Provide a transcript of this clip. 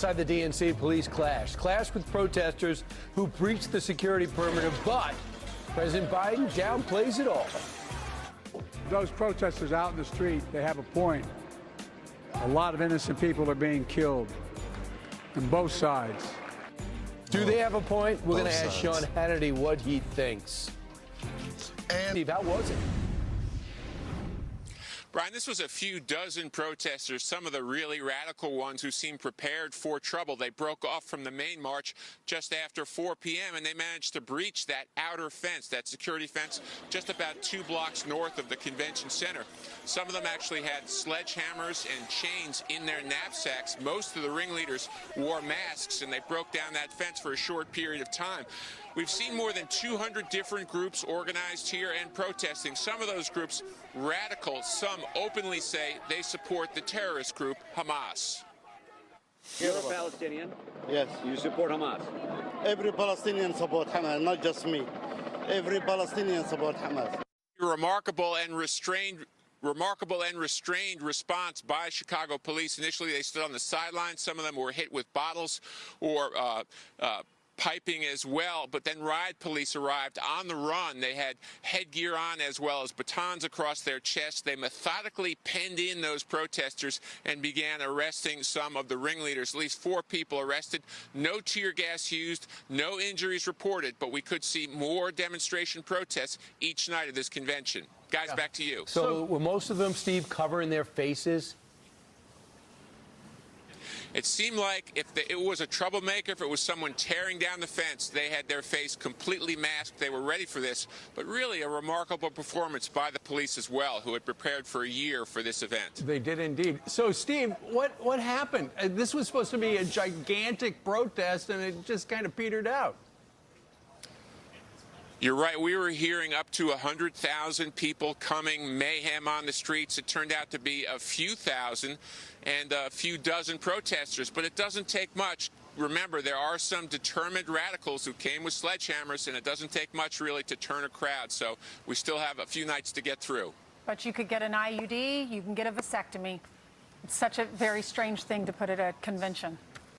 Inside the DNC, police clashed with protesters who breached the security perimeter, but President Biden downplays it all. Those protesters out in the street, they have a point. A lot of innocent people are being killed on both sides. Do they have a point? We're going to ask Sean Hannity what he thinks. And Steve, how was it? Brian, this was a few dozen protesters, some of the really radical ones who seemed prepared for trouble. They broke off from the main march just after 4 p.m., and they managed to breach that outer fence, that security fence, just about 2 blocks north of the convention center. Some of them actually had sledgehammers and chains in their knapsacks. Most of the ringleaders wore masks, and they broke down that fence for a short period of time. We've seen more than 200 different groups organized here and protesting. Some of those groups radical, some openly say they support the terrorist group Hamas. You're a Palestinian? Yes. You support Hamas? Every Palestinian support Hamas, not just me. Every Palestinian support Hamas. Remarkable and restrained response by Chicago police. Initially, they stood on the sidelines. Some of them were hit with bottles or piping as well, but then riot police arrived on the run. They had headgear on as well as batons across their chests. They methodically penned in those protesters and began arresting some of the ringleaders. At least 4 people arrested. No tear gas used, no injuries reported, but we could see more demonstration protests each night of this convention. Guys, back to you. So were most of them, Steve, covering their faces? It seemed like if it was a troublemaker, if it was someone tearing down the fence, they had their face completely masked. They were ready for this. But really a remarkable performance by the police as well, who had prepared for a year for this event. They did indeed. So, Steve, what happened? This was supposed to be a gigantic protest, and it just kind of petered out. You're right. We were hearing up to 100,000 people coming, mayhem on the streets. It turned out to be a few thousand and a few dozen protesters, but it doesn't take much. Remember, there are some determined radicals who came with sledgehammers, and it doesn't take much really to turn a crowd. So we still have a few nights to get through. But you could get an IUD, you can get a vasectomy. It's such a very strange thing to put at a convention.